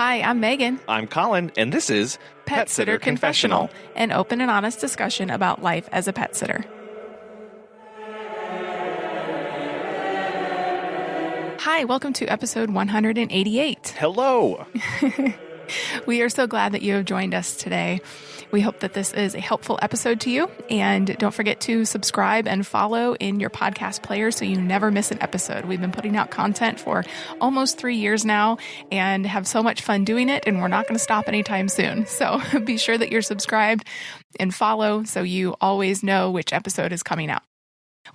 Hi, I'm Megan. I'm Colin, and this is Pet Sitter Confessional, an open and honest discussion about life as a pet sitter. Hi, welcome to episode 188. Hello. We are so glad that you have joined us today. We hope that this is a helpful episode to you, and don't forget to subscribe and follow in your podcast player so you never miss an episode. We've been putting out content for almost 3 years now and have so much fun doing it, and we're not going to stop anytime soon. So be sure that you're subscribed and follow so you always know which episode is coming out.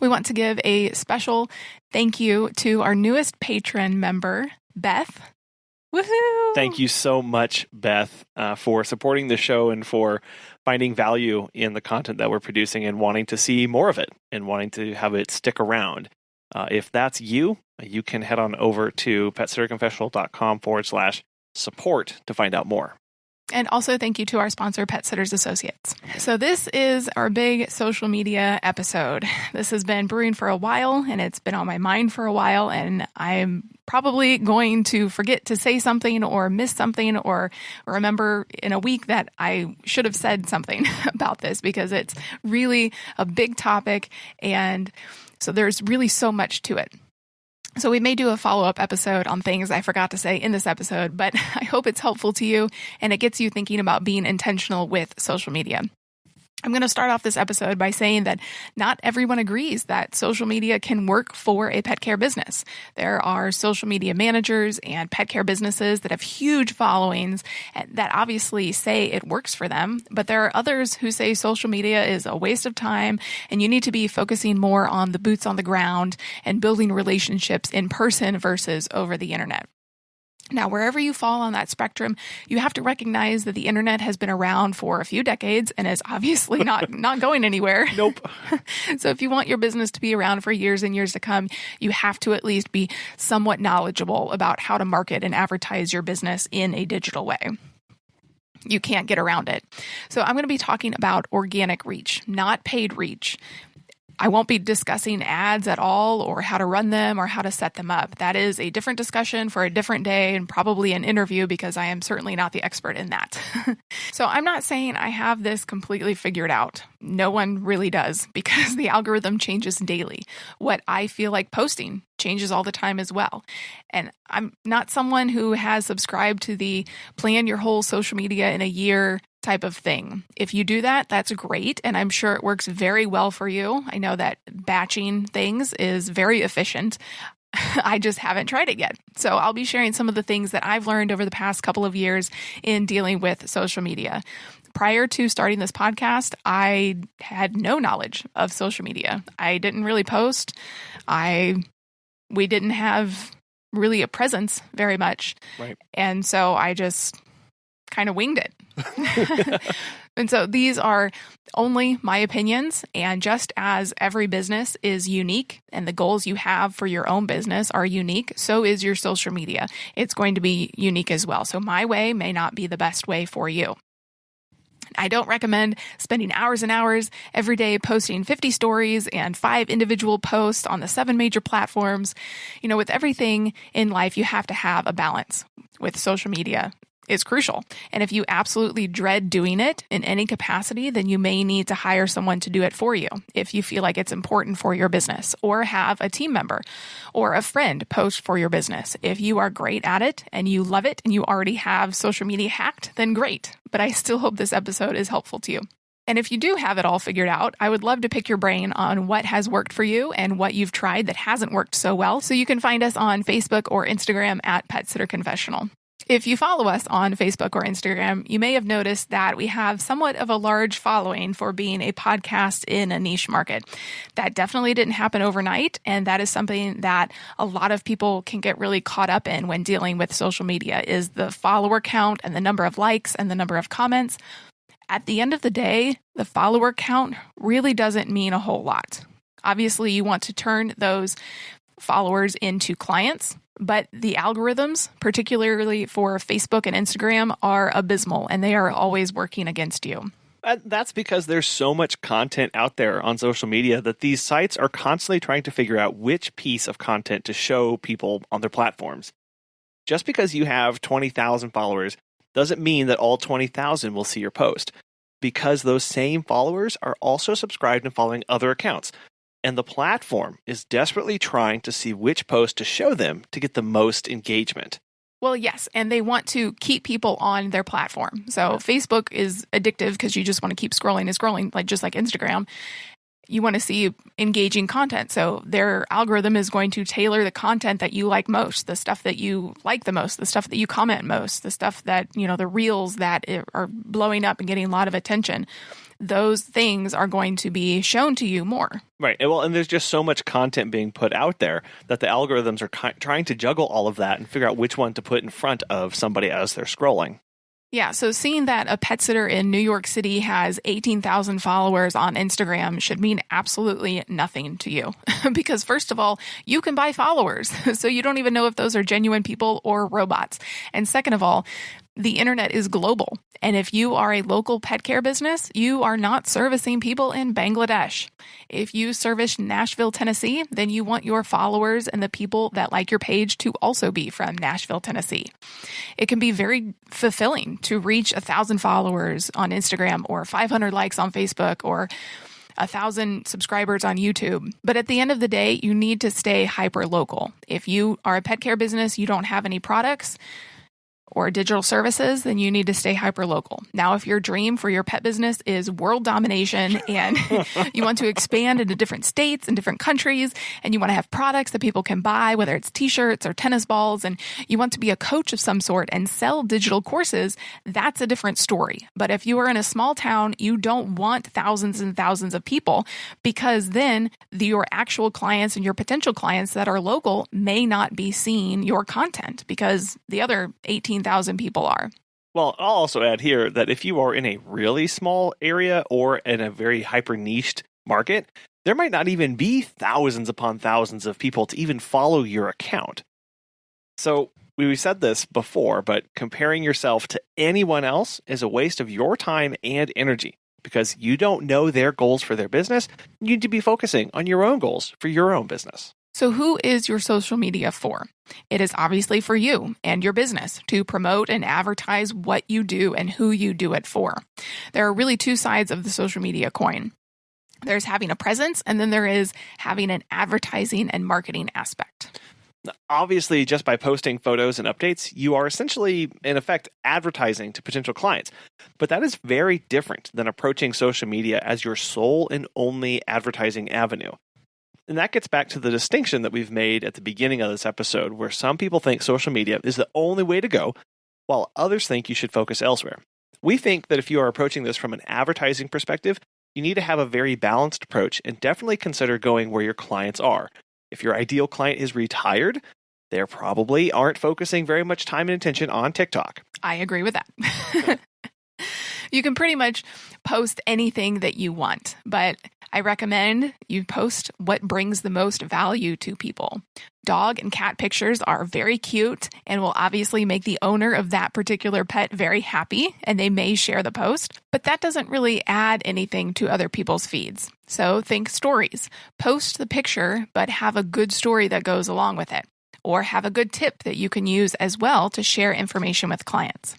We want to give a special thank you to our newest patron member, Beth. Woohoo! Thank you so much, Beth, for supporting the show and for finding value in the content that we're producing and wanting to see more of it and wanting to have it stick around. If that's you, you can head on over to petsitterconfessional.com/support to find out more. And also thank you to our sponsor, Pet Sitters Associates. So this is our big social media episode. This has been brewing for a while, and it's been on my mind for a while, and I'm probably going to forget to say something or miss something or remember in a week that I should have said something about this because it's really a big topic, and so there's really so much to it. So we may do a follow-up episode on things I forgot to say in this episode, but I hope it's helpful to you and it gets you thinking about being intentional with social media. I'm going to start off this episode by saying that not everyone agrees that social media can work for a pet care business. There are social media managers and pet care businesses that have huge followings that obviously say it works for them, but there are others who say social media is a waste of time and you need to be focusing more on the boots on the ground and building relationships in person versus over the internet. Now, wherever you fall on that spectrum, you have to recognize that the internet has been around for a few decades and is obviously not going anywhere. Nope. So if you want your business to be around for years and years to come, you have to at least be somewhat knowledgeable about how to market and advertise your business in a digital way. You can't get around it. So I'm going to be talking about organic reach, not paid reach. I won't be discussing ads at all or how to run them or how to set them up. That is a different discussion for a different day and probably an interview because I am certainly not the expert in that. So I'm not saying I have this completely figured out. No one really does because the algorithm changes daily. What I feel like posting changes all the time as well. And I'm not someone who has subscribed to the plan your whole social media in a year type of thing. If you do that, that's great. And I'm sure it works very well for you. I know that batching things is very efficient. I just haven't tried it yet. So I'll be sharing some of the things that I've learned over the past couple of years in dealing with social media. Prior to starting this podcast, I had no knowledge of social media. I didn't really post. We didn't have really a presence very much. Right. And so I just kind of winged it. And so these are only my opinions. And just as every business is unique and the goals you have for your own business are unique, so is your social media. It's going to be unique as well. So my way may not be the best way for you. I don't recommend spending hours and hours every day posting 50 stories and 5 individual posts on the 7 major platforms. You know, with everything in life, you have to have a balance. With social media, it's crucial. And if you absolutely dread doing it in any capacity, then you may need to hire someone to do it for you if you feel like it's important for your business, or have a team member or a friend post for your business. If you are great at it and you love it and you already have social media hacked, then great. But I still hope this episode is helpful to you. And if you do have it all figured out, I would love to pick your brain on what has worked for you and what you've tried that hasn't worked so well. So you can find us on Facebook or Instagram at Pet Sitter Confessional. If you follow us on Facebook or Instagram, you may have noticed that we have somewhat of a large following for being a podcast in a niche market. That definitely didn't happen overnight, and that is something that a lot of people can get really caught up in when dealing with social media, is the follower count and the number of likes and the number of comments. At the end of the day, the follower count really doesn't mean a whole lot. Obviously, you want to turn those followers into clients, but the algorithms, particularly for Facebook and Instagram, are abysmal, and they are always working against you. That's because there's so much content out there on social media that these sites are constantly trying to figure out which piece of content to show people on their platforms. Just because you have 20,000 followers doesn't mean that all 20,000 will see your post, because those same followers are also subscribed and following other accounts. And the platform is desperately trying to see which post to show them to get the most engagement. Well, yes, and they want to keep people on their platform. So Facebook is addictive because you just want to keep scrolling and scrolling, like just like Instagram. You want to see engaging content. So their algorithm is going to tailor the content that you like most, the stuff that you like the most, the stuff that you comment most, the stuff that, the reels that are blowing up and getting a lot of attention. Those things are going to be shown to you more. Right. Well, and there's just so much content being put out there that the algorithms are trying to juggle all of that and figure out which one to put in front of somebody as they're scrolling. Yeah, so seeing that a pet sitter in New York City has 18,000 followers on Instagram should mean absolutely nothing to you. Because first of all, you can buy followers, so you don't even know if those are genuine people or robots. And second of all, the internet is global. And if you are a local pet care business, you are not servicing people in Bangladesh. If you service Nashville, Tennessee, then you want your followers and the people that like your page to also be from Nashville, Tennessee. It can be very fulfilling to reach 1,000 followers on Instagram or 500 likes on Facebook or 1,000 subscribers on YouTube. But at the end of the day, you need to stay hyper local. If you are a pet care business, you don't have any products or digital services, then you need to stay hyper local. Now, if your dream for your pet business is world domination and you want to expand into different states and different countries, and you want to have products that people can buy, whether it's t-shirts or tennis balls, and you want to be a coach of some sort and sell digital courses, that's a different story. But if you are in a small town, you don't want thousands and thousands of people, because then your actual clients and your potential clients that are local may not be seeing your content because the other 18,000 people are. Well, I'll also add here that if you are in a really small area or in a very hyper niched market, there might not even be thousands upon thousands of people to even follow your account. So we said this before, but comparing yourself to anyone else is a waste of your time and energy because you don't know their goals for their business. You need to be focusing on your own goals for your own business. So who is your social media for? It is obviously for you and your business to promote and advertise what you do and who you do it for. There are really two sides of the social media coin. There's having a presence, and then there is having an advertising and marketing aspect. Obviously, just by posting photos and updates, you are essentially, in effect, advertising to potential clients. But that is very different than approaching social media as your sole and only advertising avenue. And that gets back to the distinction that we've made at the beginning of this episode, where some people think social media is the only way to go, while others think you should focus elsewhere. We think that if you are approaching this from an advertising perspective, you need to have a very balanced approach and definitely consider going where your clients are. If your ideal client is retired, they probably aren't focusing very much time and attention on TikTok. I agree with that. You can pretty much post anything that you want, but I recommend you post what brings the most value to people. Dog and cat pictures are very cute and will obviously make the owner of that particular pet very happy, and they may share the post, but that doesn't really add anything to other people's feeds. So think stories. Post the picture, but have a good story that goes along with it, or have a good tip that you can use as well to share information with clients.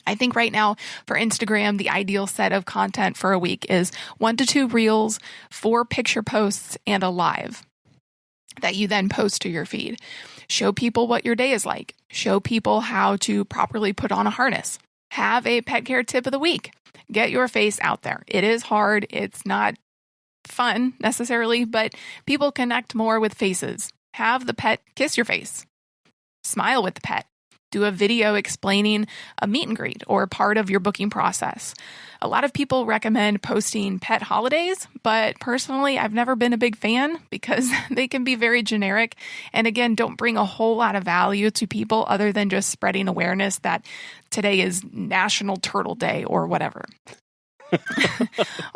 I think right now for Instagram, the ideal set of content for a week is 1 to 2 reels, 4 picture posts, and a live that you then post to your feed. Show people what your day is like. Show people how to properly put on a harness. Have a pet care tip of the week. Get your face out there. It is hard. It's not fun necessarily, but people connect more with faces. Have the pet kiss your face. Smile with the pet. Do a video explaining a meet and greet or part of your booking process. A lot of people recommend posting pet holidays, but personally, I've never been a big fan because they can be very generic and again, don't bring a whole lot of value to people other than just spreading awareness that today is National Turtle Day or whatever.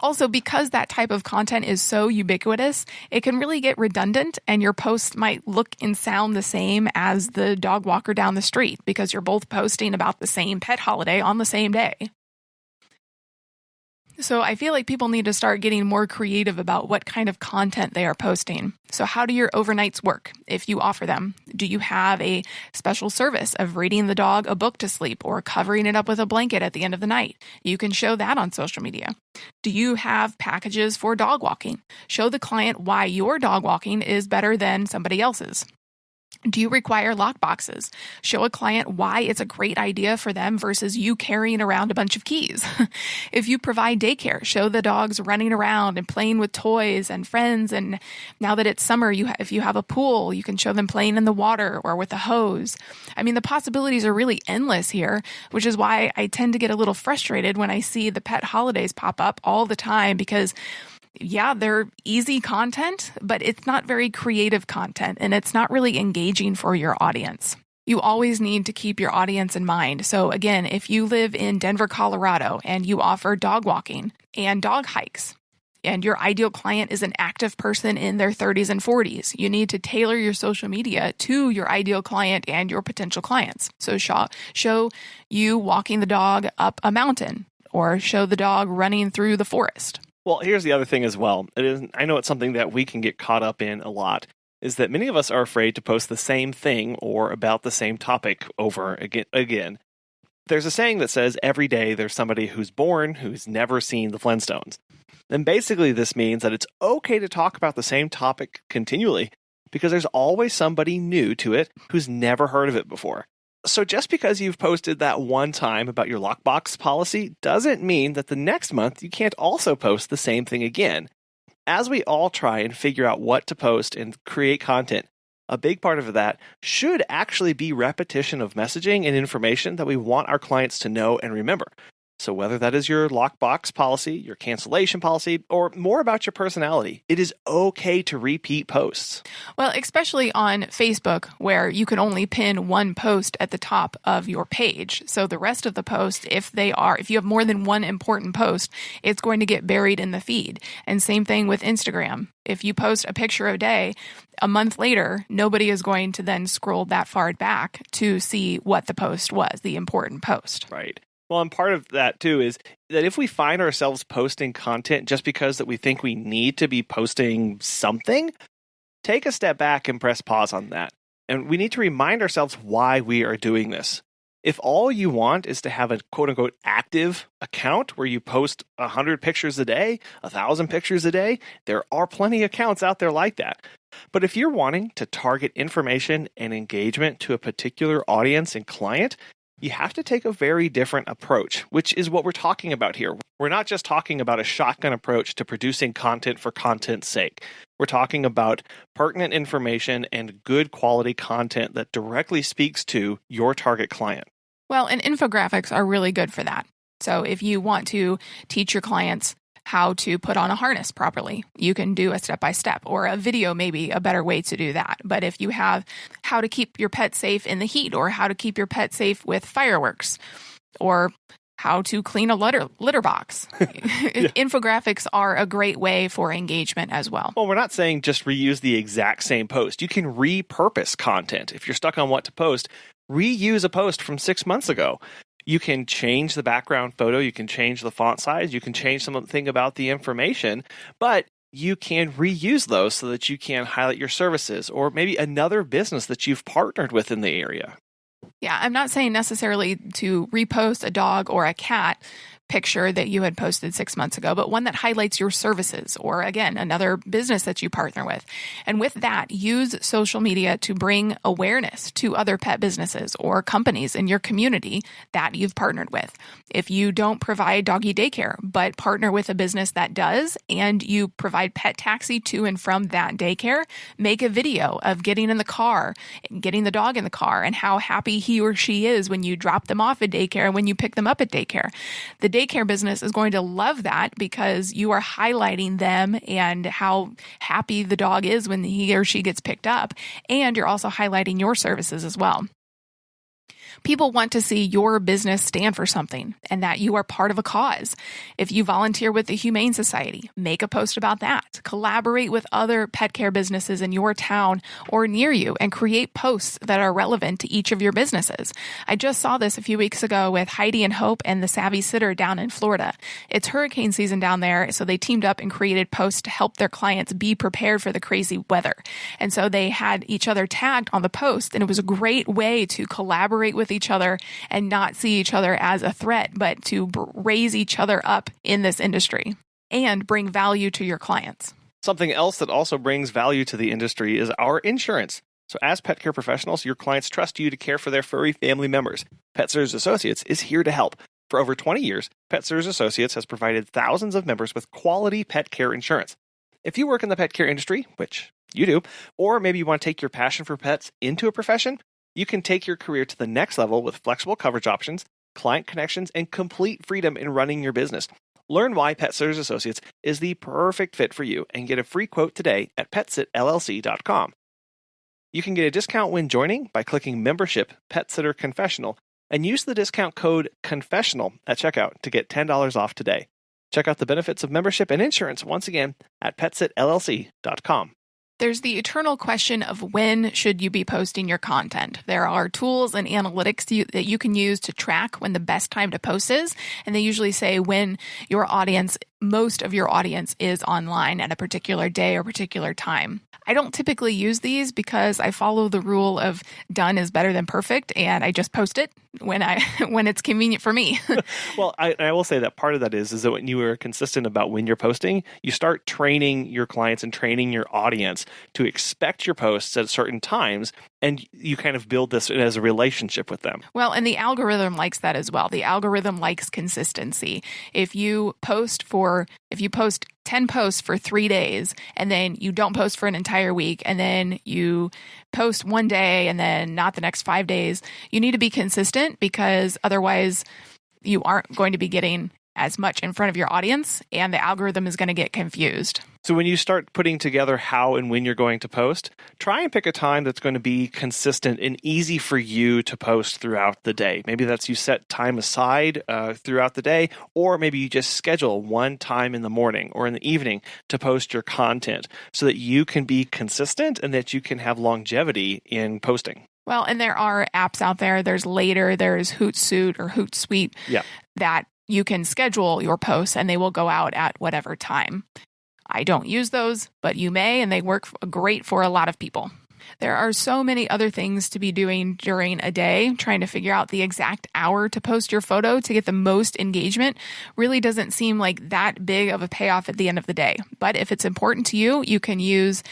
Also, because that type of content is so ubiquitous, it can really get redundant and your post might look and sound the same as the dog walker down the street because you're both posting about the same pet holiday on the same day. So I feel like people need to start getting more creative about what kind of content they are posting. So how do your overnights work if you offer them? Do you have a special service of reading the dog a book to sleep or covering it up with a blanket at the end of the night? You can show that on social media. Do you have packages for dog walking? Show the client why your dog walking is better than somebody else's. Do you require lock boxes? Show a client why it's a great idea for them versus you carrying around a bunch of keys. If you provide daycare, show the dogs running around and playing with toys and friends. And now that it's summer, if you have a pool, you can show them playing in the water or with a hose. I mean, the possibilities are really endless here, which is why I tend to get a little frustrated when I see the pet holidays pop up all the time because yeah, they're easy content, but it's not very creative content and it's not really engaging for your audience. You always need to keep your audience in mind. So again, if you live in Denver, Colorado, and you offer dog walking and dog hikes, and your ideal client is an active person in their 30s and 40s, you need to tailor your social media to your ideal client and your potential clients. So show you walking the dog up a mountain or show the dog running through the forest. Well, here's the other thing as well. I know it's something that we can get caught up in a lot, is that many of us are afraid to post the same thing or about the same topic over again. There's a saying that says every day there's somebody who's born who's never seen the Flintstones. And basically this means that it's okay to talk about the same topic continually because there's always somebody new to it who's never heard of it before. So just because you've posted that one time about your lockbox policy doesn't mean that the next month you can't also post the same thing again. As we all try and figure out what to post and create content, a big part of that should actually be repetition of messaging and information that we want our clients to know and remember. So whether that is your lockbox policy, your cancellation policy, or more about your personality, it is okay to repeat posts. Well, especially on Facebook, where you can only pin one post at the top of your page. So the rest of the posts, if you have more than one important post, it's going to get buried in the feed. And same thing with Instagram. If you post a picture a day, a month later, nobody is going to then scroll that far back to see what the post was, the important post. Right. Well, and part of that, too, is that if we find ourselves posting content just because that we think we need to be posting something, take a step back and press pause on that. And we need to remind ourselves why we are doing this. If all you want is to have a quote-unquote active account where you post 100 pictures a day, 1,000 pictures a day, there are plenty of accounts out there like that. But if you're wanting to target information and engagement to a particular audience and client, you have to take a very different approach, which is what we're talking about here. We're not just talking about a shotgun approach to producing content for content's sake. We're talking about pertinent information and good quality content that directly speaks to your target client. Well, and infographics are really good for that. So if you want to teach your clients how to put on a harness properly, you can do a step-by-step, or a video may be a better way to do that. But if you have how to keep your pet safe in the heat, or how to keep your pet safe with fireworks, or how to clean a litter box, infographics are a great way for engagement as well. Well, we're not saying just reuse the exact same post. You can repurpose content. If you're stuck on what to post, reuse a post from 6 months ago. You can change the background photo, you can change the font size, you can change something about the information, but you can reuse those so that you can highlight your services or maybe another business that you've partnered with in the area. Yeah, I'm not saying necessarily to repost a dog or a cat picture that you had posted 6 months ago, but one that highlights your services or, again, another business that you partner with. And with that, use social media to bring awareness to other pet businesses or companies in your community that you've partnered with. If you don't provide doggy daycare, but partner with a business that does, and you provide pet taxi to and from that daycare, make a video of getting in the car, getting the dog in the car, and how happy he or she is when you drop them off at daycare and when you pick them up at daycare. The daycare business is going to love that because you are highlighting them and how happy the dog is when he or she gets picked up. And you're also highlighting your services as well. People want to see your business stand for something and that you are part of a cause. If you volunteer with the Humane Society, make a post about that. Collaborate with other pet care businesses in your town or near you and create posts that are relevant to each of your businesses. I just saw this a few weeks ago with Heidi and Hope and the Savvy Sitter down in Florida. It's hurricane season down there, so they teamed up and created posts to help their clients be prepared for the crazy weather. And so they had each other tagged on the post, and it was a great way to collaborate with each other and not see each other as a threat, but to raise each other up in this industry and bring value to your clients. Something else that also brings value to the industry is our insurance. So as pet care professionals, your clients trust you to care for their furry family members. Pet Sitters Associates is here to help. For over 20 years, Pet Sitters Associates has provided thousands of members with quality pet care insurance. If you work in the pet care industry, which you do, or maybe you want to take your passion for pets into a profession, you can take your career to the next level with flexible coverage options, client connections, and complete freedom in running your business. Learn why Pet Sitters Associates is the perfect fit for you and get a free quote today at PetSitLLC.com. You can get a discount when joining by clicking Membership Pet Sitter Confessional and use the discount code CONFESSIONAL at checkout to get $10 off today. Check out the benefits of membership and insurance once again at PetSitLLC.com. There's the eternal question of when should you be posting your content. There are tools and analytics that you can use to track when the best time to post is, and they usually say when most of your audience is online at a particular day or particular time. I don't typically use these because I follow the rule of done is better than perfect, and I just post it when it's convenient for me. Well, I will say that part of that is that when you are consistent about when you're posting, you start training your clients and training your audience to expect your posts at certain times, and you kind of build this as a relationship with them. Well, and the algorithm likes that as well. The algorithm likes consistency. If you post 10 posts for 3 days, and then you don't post for an entire week, and then you post one day and then not the next 5 days, you need to be consistent because otherwise you aren't going to be getting as much in front of your audience, and the algorithm is going to get confused. So when you start putting together how and when you're going to post, try and pick a time that's going to be consistent and easy for you to post throughout the day. Maybe that's you set time aside throughout the day, or maybe you just schedule one time in the morning or in the evening to post your content so that you can be consistent and that you can have longevity in posting. Well, and there are apps out there. There's Later, there's Hootsuite or Hootsuite that you can schedule your posts and they will go out at whatever time. I don't use those, but you may, and they work great for a lot of people. There are so many other things to be doing during a day. Trying to figure out the exact hour to post your photo to get the most engagement really doesn't seem like that big of a payoff at the end of the day. But if it's important to you, you can use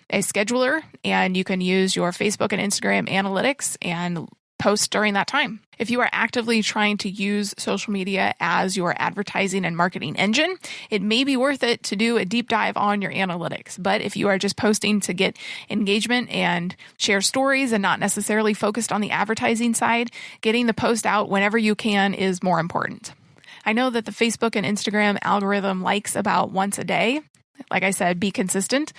a scheduler and you can use your Facebook and Instagram analytics and post during that time. If you are actively trying to use social media as your advertising and marketing engine, it may be worth it to do a deep dive on your analytics. But if you are just posting to get engagement and share stories and not necessarily focused on the advertising side, getting the post out whenever you can is more important. I know that the Facebook and Instagram algorithm likes about once a day. Like I said, be consistent.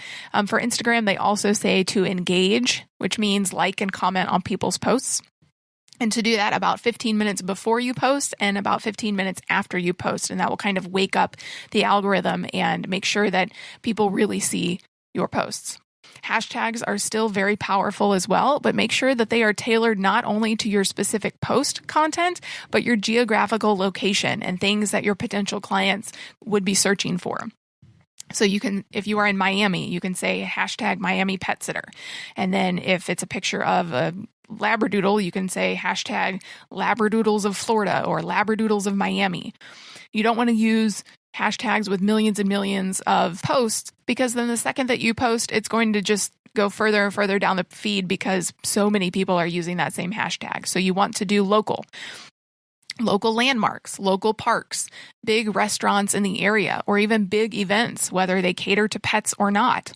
For Instagram, they also say to engage, which means like and comment on people's posts. And to do that about 15 minutes before you post and about 15 minutes after you post. And that will kind of wake up the algorithm and make sure that people really see your posts. Hashtags are still very powerful as well, but make sure that they are tailored not only to your specific post content, but your geographical location and things that your potential clients would be searching for. So you can, if you are in Miami, you can say hashtag Miami Pet Sitter. And then if it's a picture of a Labradoodle, you can say hashtag Labradoodles of Florida or Labradoodles of Miami. You don't want to use hashtags with millions and millions of posts because then the second that you post, it's going to just go further and further down the feed because so many people are using that same hashtag. So you want to do local landmarks, local parks, big restaurants in the area, or even big events, whether they cater to pets or not.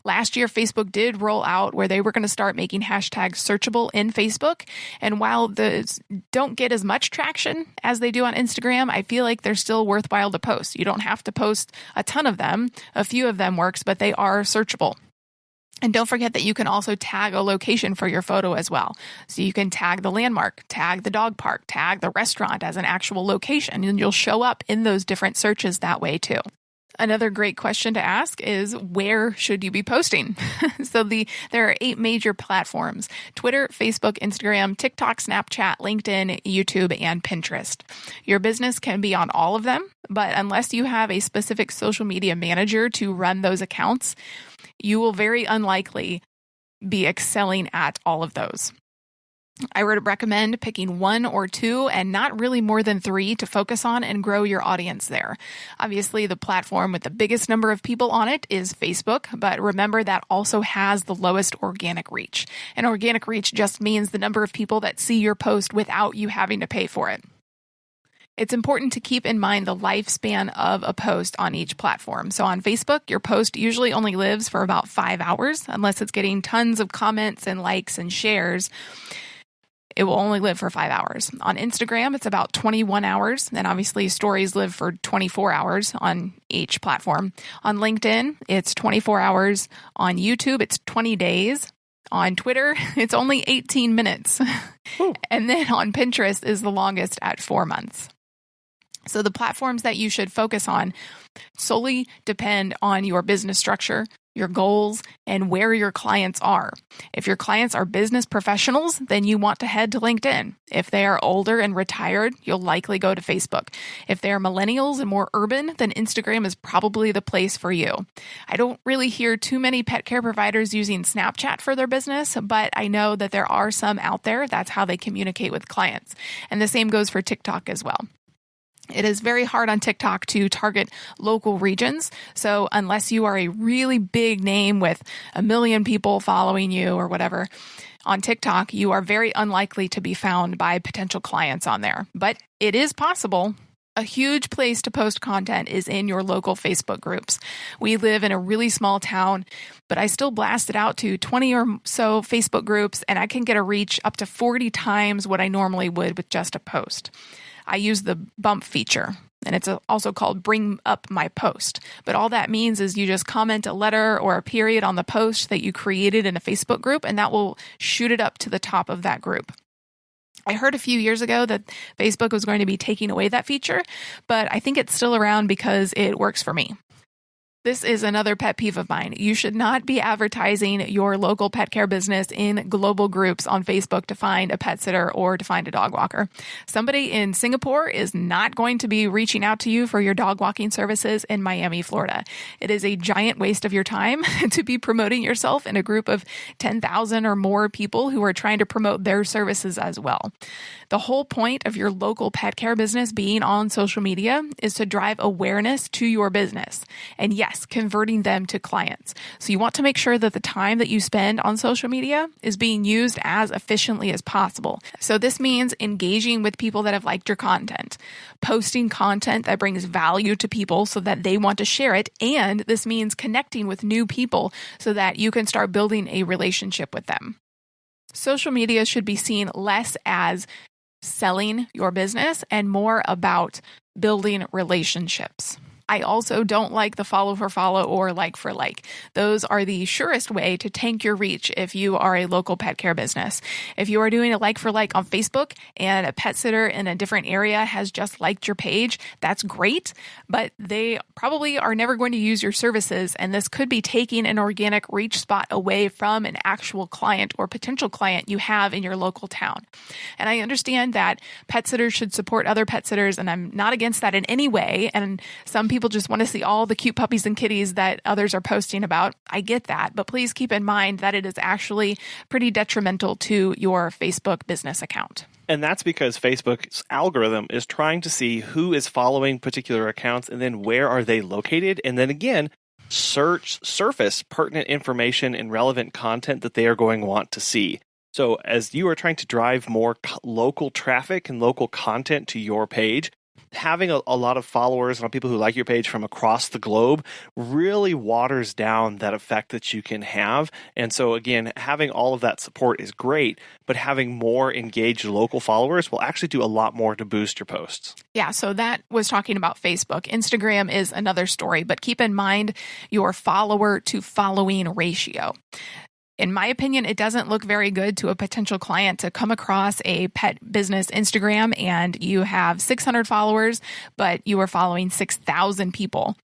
Last year, Facebook did roll out where they were going to start making hashtags searchable in Facebook. And while those don't get as much traction as they do on Instagram, I feel like they're still worthwhile to post. You don't have to post a ton of them. A few of them works, but they are searchable. And don't forget that you can also tag a location for your photo as well. So you can tag the landmark, tag the dog park, tag the restaurant as an actual location, and you'll show up in those different searches that way too. Another great question to ask is, where should you be posting? So there are 8 major platforms: Twitter, Facebook, Instagram, TikTok, Snapchat, LinkedIn, YouTube, and Pinterest. Your business can be on all of them, but unless you have a specific social media manager to run those accounts, you will very unlikely be excelling at all of those. I would recommend picking 1 or 2 and not really more than 3 to focus on and grow your audience there. Obviously, the platform with the biggest number of people on it is Facebook, but remember that also has the lowest organic reach. And organic reach just means the number of people that see your post without you having to pay for it. It's important to keep in mind the lifespan of a post on each platform. So on Facebook, your post usually only lives for about 5 hours, unless it's getting tons of comments and likes and shares. It will only live for 5 hours. On Instagram, it's about 21 hours. And obviously, stories live for 24 hours on each platform. On LinkedIn, it's 24 hours. On YouTube, it's 20 days. On Twitter, it's only 18 minutes. And then on Pinterest is the longest at 4 months. So the platforms that you should focus on solely depend on your business structure, your goals, and where your clients are. If your clients are business professionals, then you want to head to LinkedIn. If they are older and retired, you'll likely go to Facebook. If they are millennials and more urban, then Instagram is probably the place for you. I don't really hear too many pet care providers using Snapchat for their business, but I know that there are some out there. That's how they communicate with clients. And the same goes for TikTok as well. It is very hard on TikTok to target local regions. So unless you are a really big name with 1 million people following you or whatever, on TikTok, you are very unlikely to be found by potential clients on there. But it is possible. A huge place to post content is in your local Facebook groups. We live in a really small town, but I still blast it out to 20 or so Facebook groups, and I can get a reach up to 40 times what I normally would with just a post. I use the bump feature, and it's also called bring up my post. But all that means is you just comment a letter or a period on the post that you created in a Facebook group, and that will shoot it up to the top of that group. I heard a few years ago that Facebook was going to be taking away that feature, but I think it's still around because it works for me. This is another pet peeve of mine. You should not be advertising your local pet care business in global groups on Facebook to find a pet sitter or to find a dog walker. Somebody in Singapore is not going to be reaching out to you for your dog walking services in Miami, Florida. It is a giant waste of your time to be promoting yourself in a group of 10,000 or more people who are trying to promote their services as well. The whole point of your local pet care business being on social media is to drive awareness to your business. And yes, converting them to clients. So you want to make sure that the time that you spend on social media is being used as efficiently as possible. So this means engaging with people that have liked your content, posting content that brings value to people so that they want to share it. And this means connecting with new people so that you can start building a relationship with them. Social media should be seen less as selling your business and more about building relationships. I also don't like the follow for follow or like for like. Those are the surest way to tank your reach if you are a local pet care business. If you are doing a like for like on Facebook and a pet sitter in a different area has just liked your page, that's great, but they probably are never going to use your services, and this could be taking an organic reach spot away from an actual client or potential client you have in your local town. And I understand that pet sitters should support other pet sitters, and I'm not against that in any way, and some people just want to see all the cute puppies and kitties that others are posting about. I get that, but please keep in mind that it is actually pretty detrimental to your Facebook business account. And that's because Facebook's algorithm is trying to see who is following particular accounts and then where are they located. And then again, surface pertinent information and relevant content that they are going to want to see. So as you are trying to drive more local traffic and local content to your page, having a lot of followers and people who like your page from across the globe really waters down that effect that you can have. And so again, having all of that support is great, but having more engaged local followers will actually do a lot more to boost your posts. Yeah, so that was talking about Facebook. Instagram is another story, but keep in mind your follower to following ratio. In my opinion, it doesn't look very good to a potential client to come across a pet business Instagram and you have 600 followers, but you are following 6,000 people.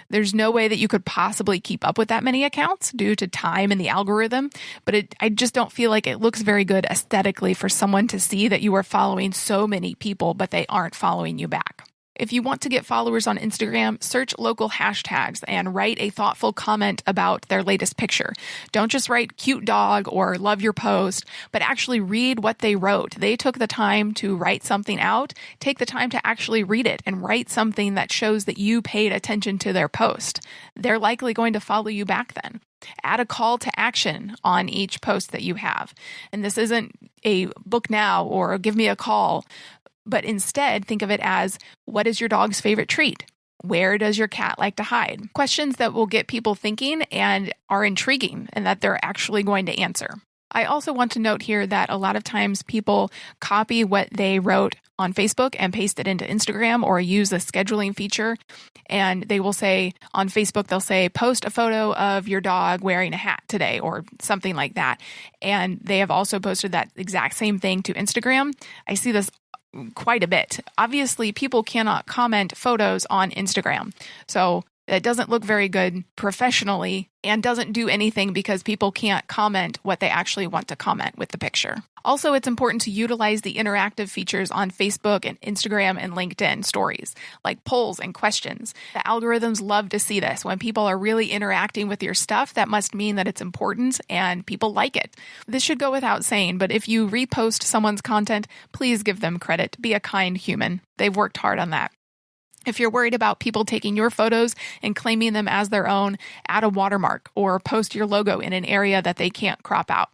There's no way that you could possibly keep up with that many accounts due to time and the algorithm, but I just don't feel like it looks very good aesthetically for someone to see that you are following so many people, but they aren't following you back. If you want to get followers on Instagram, search local hashtags and write a thoughtful comment about their latest picture. Don't just write cute dog or love your post, but actually read what they wrote. They took the time to write something out. Take the time to actually read it and write something that shows that you paid attention to their post. They're likely going to follow you back then. Add a call to action on each post that you have. And this isn't a book now or give me a call. But instead, think of it as, what is your dog's favorite treat? Where does your cat like to hide? Questions that will get people thinking and are intriguing and that they're actually going to answer. I also want to note here that a lot of times people copy what they wrote on Facebook and paste it into Instagram or use the scheduling feature. And they will say on Facebook, they'll say, post a photo of your dog wearing a hat today or something like that. And they have also posted that exact same thing to Instagram. I see this quite a bit. Obviously, people cannot comment photos on Instagram. So it doesn't look very good professionally and doesn't do anything because people can't comment what they actually want to comment with the picture. Also, it's important to utilize the interactive features on Facebook and Instagram and LinkedIn stories, like polls and questions. The algorithms love to see this. When people are really interacting with your stuff, that must mean that it's important and people like it. This should go without saying, but if you repost someone's content, please give them credit. Be a kind human. They've worked hard on that. If you're worried about people taking your photos and claiming them as their own, add a watermark or post your logo in an area that they can't crop out.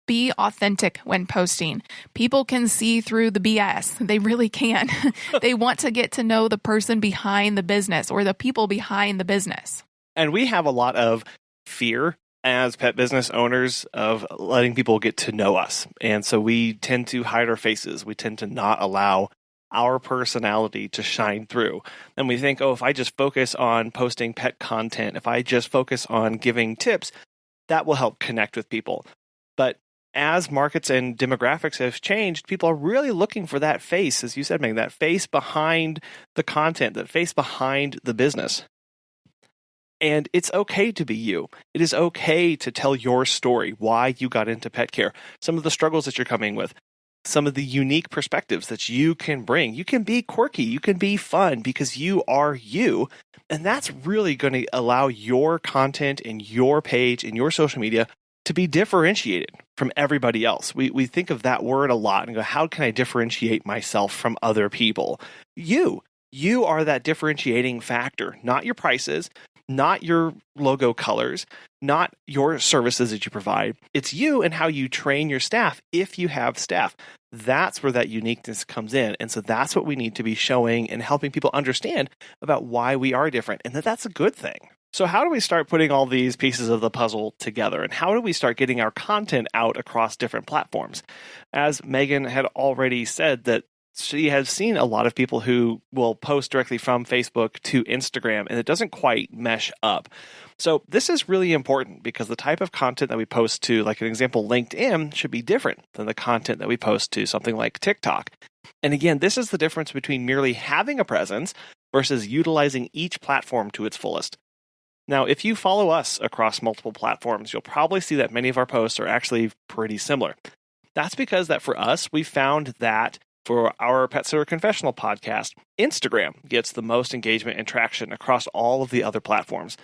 Be authentic when posting. People can see through the BS. They really can. They want to get to know the person behind the business or the people behind the business. And we have a lot of fear as pet business owners of letting people get to know us. And so we tend to hide our faces. We tend to not allow our personality to shine through. And we think, if I just focus on posting pet content, if I just focus on giving tips, that will help connect with people. But as markets and demographics have changed, people are really looking for that face, as you said, Meg, that face behind the content, that face behind the business. And it's okay to be you. It is okay to tell your story, why you got into pet care, some of the struggles that you're coming with, some of the unique perspectives that you can bring. You can be quirky, you can be fun because you are you. And that's really going to allow your content and your page and your social media to be differentiated from everybody else. We think of that word a lot and go, how can I differentiate myself from other people? You are that differentiating factor, not your prices, not your logo colors, not your services that you provide. It's you and how you train your staff if you have staff. That's where that uniqueness comes in. And so that's what we need to be showing and helping people understand about why we are different and that that's a good thing. So how do we start putting all these pieces of the puzzle together? And how do we start getting our content out across different platforms? As Megan had already said, that she has seen a lot of people who will post directly from Facebook to Instagram, and it doesn't quite mesh up. So this is really important because the type of content that we post to, like an example, LinkedIn, should be different than the content that we post to something like TikTok. And again, this is the difference between merely having a presence versus utilizing each platform to its fullest. Now, if you follow us across multiple platforms, you'll probably see that many of our posts are actually pretty similar. That's because that for us, we found that for our Pet Sitter Confessional podcast, Instagram gets the most engagement and traction across all of the other platforms.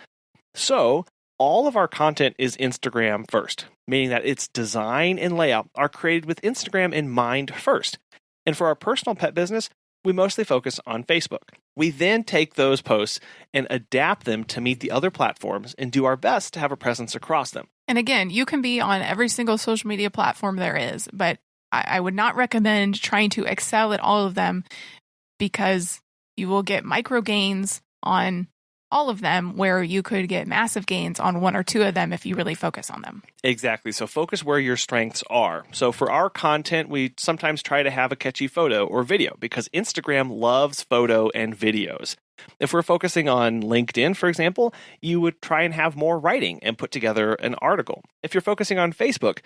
So all of our content is Instagram first, meaning that its design and layout are created with Instagram in mind first. And for our personal pet business, we mostly focus on Facebook. We then take those posts and adapt them to meet the other platforms and do our best to have a presence across them. And again, you can be on every single social media platform there is, but I would not recommend trying to excel at all of them because you will get micro gains on all of them, where you could get massive gains on one or two of them if you really focus on them. Exactly. So focus where your strengths are. So for our content, we sometimes try to have a catchy photo or video because Instagram loves photo and videos. If we're focusing on LinkedIn, for example, you would try and have more writing and put together an article. If you're focusing on Facebook,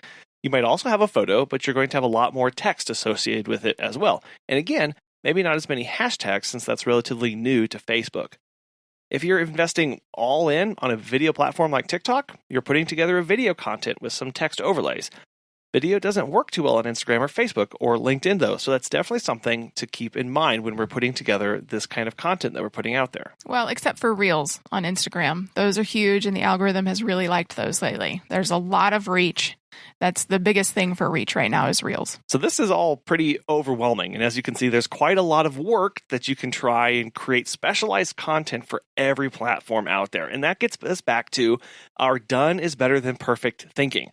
you might also have a photo, but you're going to have a lot more text associated with it as well. And again, maybe not as many hashtags since that's relatively new to Facebook. If you're investing all in on a video platform like TikTok, you're putting together a video content with some text overlays. Video doesn't work too well on Instagram or Facebook or LinkedIn, though, so that's definitely something to keep in mind when we're putting together this kind of content that we're putting out there. Well, except for Reels on Instagram. Those are huge, and the algorithm has really liked those lately. There's a lot of reach. That's the biggest thing for reach right now is Reels. So this is all pretty overwhelming. And as you can see, there's quite a lot of work that you can try and create specialized content for every platform out there. And that gets us back to our done is better than perfect thinking.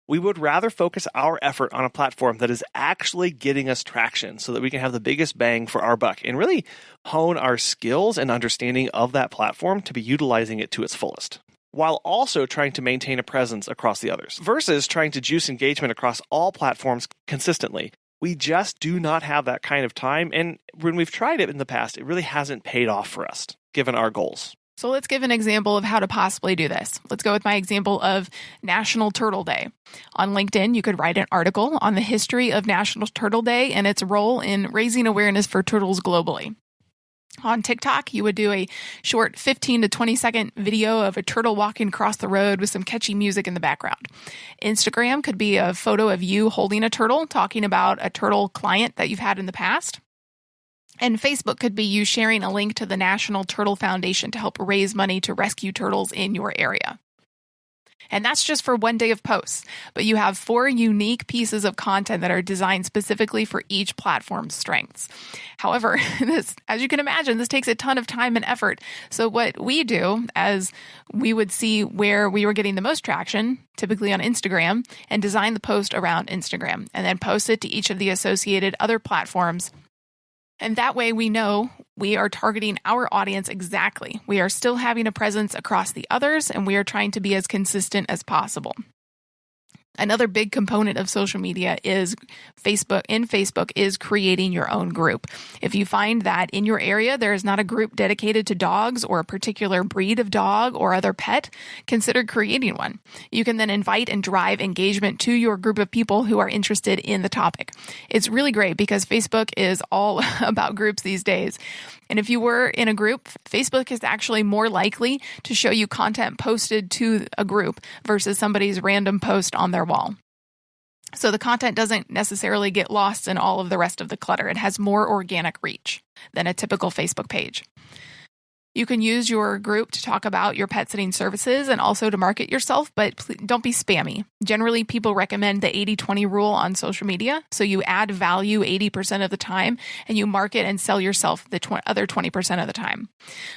We would rather focus our effort on a platform that is actually getting us traction so that we can have the biggest bang for our buck and really hone our skills and understanding of that platform to be utilizing it to its fullest, while also trying to maintain a presence across the others, versus trying to juice engagement across all platforms consistently. We just do not have that kind of time, and when we've tried it in the past, it really hasn't paid off for us, given our goals. So let's give an example of how to possibly do this. Let's go with my example of National Turtle Day. On LinkedIn, you could write an article on the history of National Turtle Day and its role in raising awareness for turtles globally. On TikTok, you would do a short 15 to 20 second video of a turtle walking across the road with some catchy music in the background. Instagram could be a photo of you holding a turtle, talking about a turtle client that you've had in the past. And Facebook could be you sharing a link to the National Turtle Foundation to help raise money to rescue turtles in your area. And that's just for one day of posts. But you have 4 unique pieces of content that are designed specifically for each platform's strengths. However, this, as you can imagine, this takes a ton of time and effort. So what we do, as we would see where we were getting the most traction, typically on Instagram, and design the post around Instagram, and then post it to each of the associated other platforms. And that way we know we are targeting our audience exactly. We are still having a presence across the others, and we are trying to be as consistent as possible. Another big component of social media is Facebook is creating your own group. If you find that in your area there is not a group dedicated to dogs or a particular breed of dog or other pet, consider creating one. You can then invite and drive engagement to your group of people who are interested in the topic. It's really great because Facebook is all about groups these days. And if you were in a group, Facebook is actually more likely to show you content posted to a group versus somebody's random post on their wall. So the content doesn't necessarily get lost in all of the rest of the clutter. It has more organic reach than a typical Facebook page. You can use your group to talk about your pet sitting services and also to market yourself, but don't be spammy. Generally, people recommend the 80-20 rule on social media. So you add value 80% of the time and you market and sell yourself the other 20% of the time.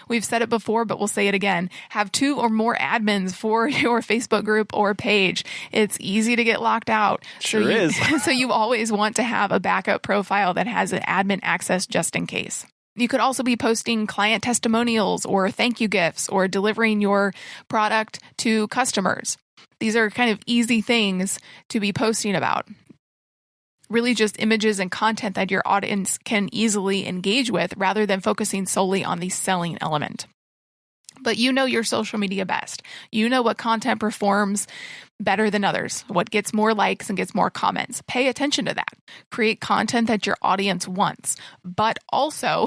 We've said it before, but we'll say it again. Have 2 or more admins for your Facebook group or page. It's easy to get locked out. Sure is. So you always want to have a backup profile that has an admin access just in case. You could also be posting client testimonials or thank you gifts or delivering your product to customers. These are kind of easy things to be posting about. Really just images and content that your audience can easily engage with rather than focusing solely on the selling element. But you know your social media best. You know what content performs better than others, what gets more likes and gets more comments. Pay attention to that. Create content that your audience wants, but also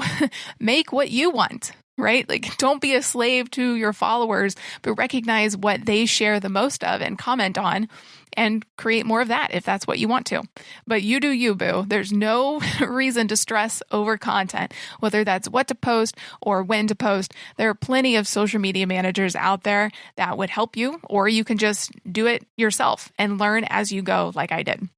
make what you want, right? Like, don't be a slave to your followers, but recognize what they share the most of and comment on and create more of that if that's what you want to. But you do you, boo. There's no reason to stress over content, whether that's what to post or when to post. There are plenty of social media managers out there that would help you, or you can just do it yourself and learn as you go like I did.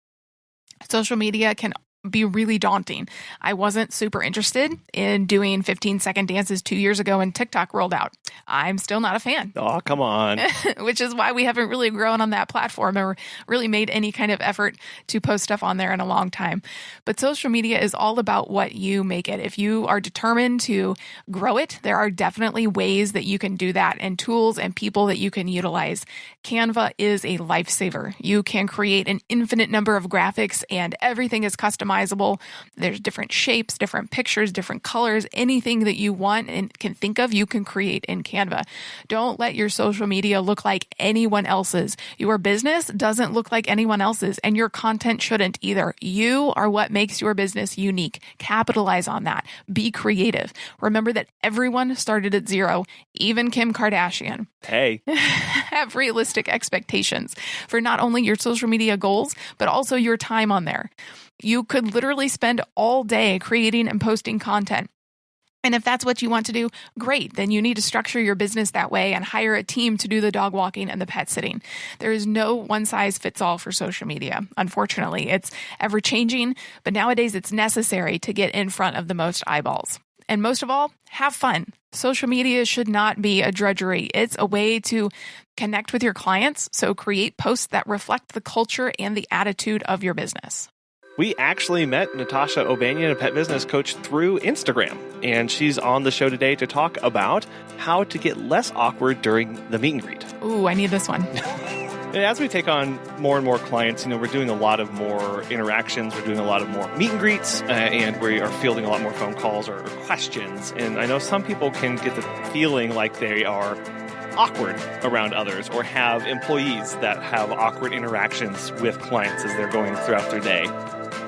Social media can be really daunting. I wasn't super interested in doing 15-second dances 2 years ago when TikTok rolled out. I'm still not a fan. Oh, come on. Which is why we haven't really grown on that platform or really made any kind of effort to post stuff on there in a long time. But social media is all about what you make it. If you are determined to grow it, there are definitely ways that you can do that and tools and people that you can utilize. Canva is a lifesaver. You can create an infinite number of graphics and everything is customizable. There's different shapes, different pictures, different colors, anything that you want and can think of, you can create in Canva. Don't let your social media look like anyone else's. Your business doesn't look like anyone else's, and your content shouldn't either. You are what makes your business unique. Capitalize on that. Be creative. Remember that everyone started at zero, even Kim Kardashian. Hey. Have realistic expectations for not only your social media goals, but also your time on there. You could literally spend all day creating and posting content. And if that's what you want to do, great. Then you need to structure your business that way and hire a team to do the dog walking and the pet sitting. There is no one size fits all for social media. Unfortunately, it's ever changing, but nowadays it's necessary to get in front of the most eyeballs. And most of all, have fun. Social media should not be a drudgery. It's a way to connect with your clients. So create posts that reflect the culture and the attitude of your business. We actually met Natasha O'Banion, a pet business coach, through Instagram, and she's on the show today to talk about how to get less awkward during the meet and greet. Ooh, I need this one. And as we take on more and more clients, we're doing a lot of more interactions, we're doing a lot of more meet and greets, and we are fielding a lot more phone calls or questions. And I know some people can get the feeling like they are awkward around others or have employees that have awkward interactions with clients as they're going throughout their day.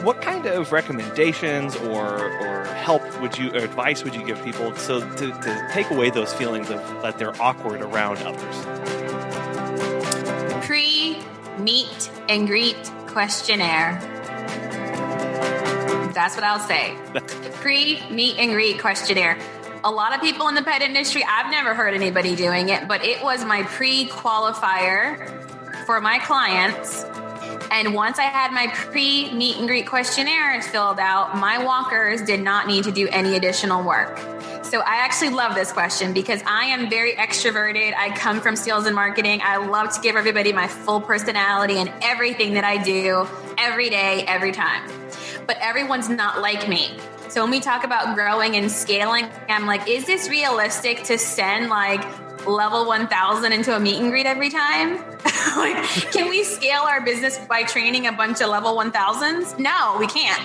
What kind of recommendations or help would you, or advice would you give people so to take away those feelings of that they're awkward around others? Pre-meet and greet questionnaire. That's what I'll say. Pre-meet and greet questionnaire. A lot of people in the pet industry, I've never heard anybody doing it, but it was my pre-qualifier for my clients. And once I had my pre-meet and greet questionnaires filled out, my walkers did not need to do any additional work. So I actually love this question because I am very extroverted. I come from sales and marketing. I love to give everybody my full personality and everything that I do every day, every time. But everyone's not like me. So when we talk about growing and scaling, I'm like, is this realistic to send like level 1000 into a meet and greet every time? Like, can we scale our business by training a bunch of level 1000s? No, we can't.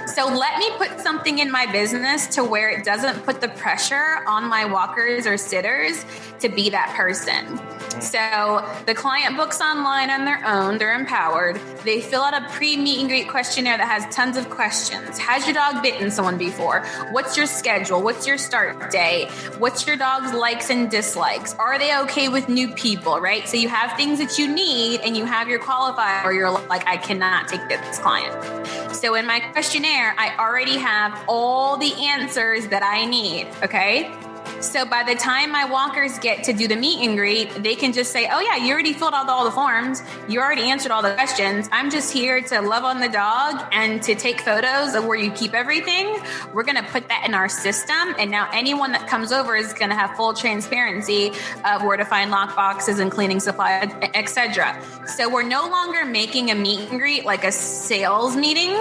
So let me put something in my business to where it doesn't put the pressure on my walkers or sitters to be that person. So the client books online on their own. They're empowered. They fill out a pre-meet and greet questionnaire that has tons of questions. Has your dog bitten someone before? What's your schedule? What's your start day? What's your dog's likes and dislikes? Are they okay with new people, right? So you have things that you need and you have your qualifier or you're like, I cannot take this client. So in my questionnaire, I already have all the answers that I need, okay? So by the time my walkers get to do the meet and greet, they can just say, oh yeah, you already filled out all the forms. You already answered all the questions. I'm just here to love on the dog and to take photos of where you keep everything. We're going to put that in our system. And now anyone that comes over is going to have full transparency of where to find lock boxes and cleaning supplies, etc. So we're no longer making a meet and greet like a sales meeting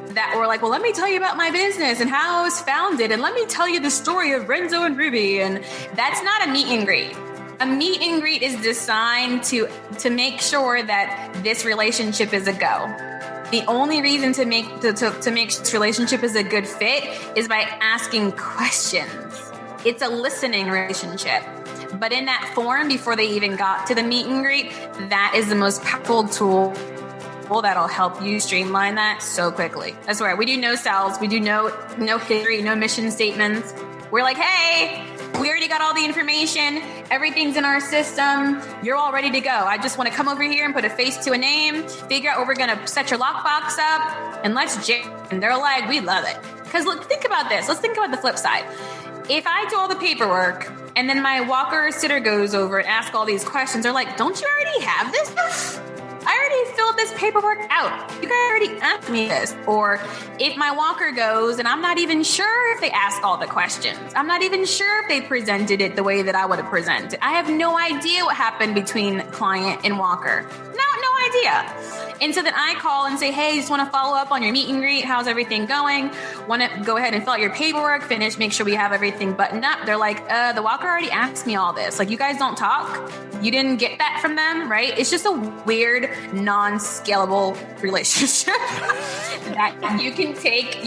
that we're like, well, let me tell you about my business and how I was founded. And let me tell you the story of Renzo and Ruby. And that's not a meet and greet. A meet and greet is designed to make sure that this relationship is a go. The only reason to make this relationship is a good fit is by asking questions. It's a listening relationship. But in that form, before they even got to the meet and greet, that is the most powerful tool that'll help you streamline that so quickly. That's right. We do no sales. We do no history, no mission statements. We're like, hey, we already got all the information. Everything's in our system. You're all ready to go. I just want to come over here and put a face to a name, figure out where we're going to set your lockbox up, and let's jam. And they're like, we love it. Because look, think about this. Let's think about the flip side. If I do all the paperwork and then my walker or sitter goes over and asks all these questions, they're like, don't you already have this stuff? I already filled this paperwork out. You guys already asked me this. Or if my walker goes and I'm not even sure if they ask all the questions, I'm not even sure if they presented it the way that I would have presented. I have no idea what happened between client and walker. No idea. And so then I call and say, hey, just want to follow up on your meet and greet. How's everything going? Want to go ahead and fill out your paperwork, finish, make sure we have everything buttoned up. They're like, the walker already asked me all this. Like, you guys don't talk. You didn't get that from them, right? It's just a weird, non-scalable relationship that you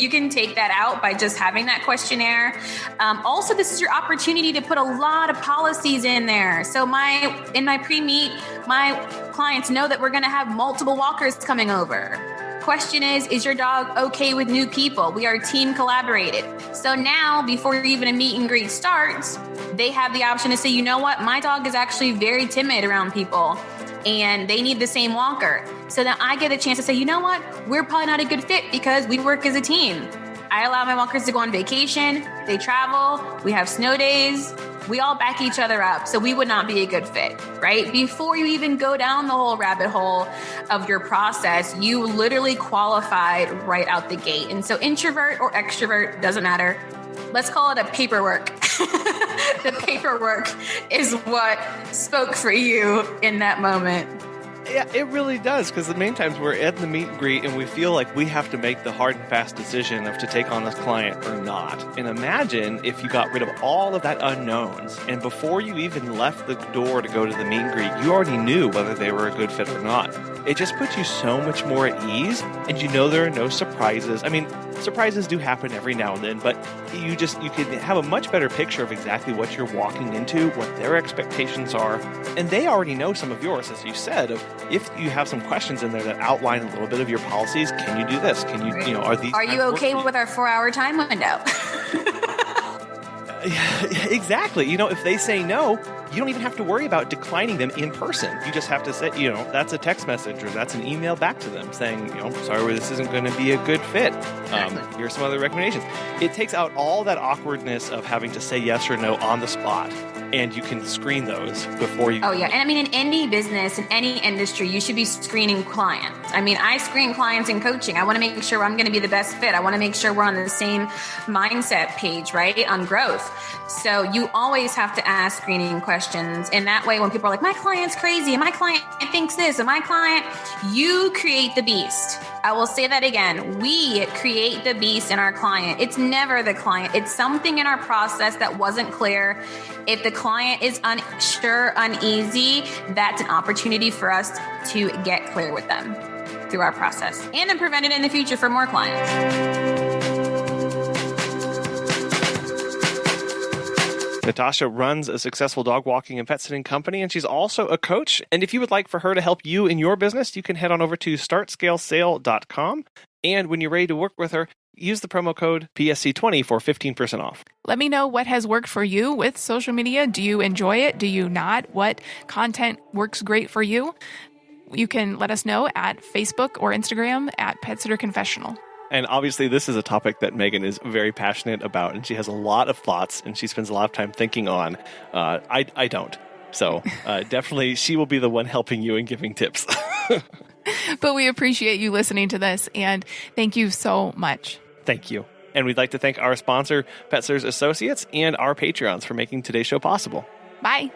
can take that out by just having that questionnaire. Also, this is your opportunity to put a lot of policies in there. So in my pre-meet, my clients know that we're going to have multiple walkers coming over. Question is your dog okay with new people? We are team collaborated. So now, before even a meet and greet starts, they have the option to say, you know what? My dog is actually very timid around people and they need the same walker. So then I get a chance to say, you know what? We're probably not a good fit because we work as a team. I allow my walkers to go on vacation. They travel. We have snow days. We all back each other up. So we would not be a good fit, right? Before you even go down the whole rabbit hole of your process, you literally qualified right out the gate. And so introvert or extrovert, doesn't matter. Let's call it a paperwork. The paperwork is what spoke for you in that moment. Yeah, it really does, because the main times we're at the meet and greet and we feel like we have to make the hard and fast decision of to take on this client or not. And imagine if you got rid of all of that unknowns, and before you even left the door to go to the meet and greet, you already knew whether they were a good fit or not. It just puts you so much more at ease, and you know there are no surprises. I mean, surprises do happen every now and then, but you can have a much better picture of exactly what you're walking into, what their expectations are, and they already know some of yours, as you said, of if you have some questions in there that outline a little bit of your policies. Can you do this? Can you, are you okay with our 4-hour time window? Exactly. If they say no, you don't even have to worry about declining them in person. You just have to say, that's a text message or that's an email back to them saying, sorry, this isn't going to be a good fit. Here's some other recommendations. It takes out all that awkwardness of having to say yes or no on the spot. And you can screen those before you... Oh, yeah. And I mean, in any business, in any industry, you should be screening clients. I mean, I screen clients in coaching. I want to make sure I'm going to be the best fit. I want to make sure we're on the same mindset page, right? On growth. So you always have to ask screening questions. And that way, when people are like, my client's crazy, and my client thinks this, and my client, you create the beast. I will say that again. We create the beast in our client. It's never the client. It's something in our process that wasn't clear. If the client is unsure, uneasy, that's an opportunity for us to get clear with them through our process and then prevent it in the future for more clients. Natasha runs a successful dog walking and pet sitting company, and she's also a coach. And if you would like for her to help you in your business, you can head on over to startscalesale.com. And when you're ready to work with her, use the promo code PSC20 for 15% off. Let me know what has worked for you with social media. Do you enjoy it? Do you not? What content works great for you? You can let us know at Facebook or Instagram at Pet Sitter Confessional. And obviously, this is a topic that Megan is very passionate about, and she has a lot of thoughts, and she spends a lot of time thinking on. I don't. So definitely, she will be the one helping you and giving tips. But we appreciate you listening to this, and thank you so much. Thank you. And we'd like to thank our sponsor, Pet Sitters Associates, and our Patreons for making today's show possible. Bye.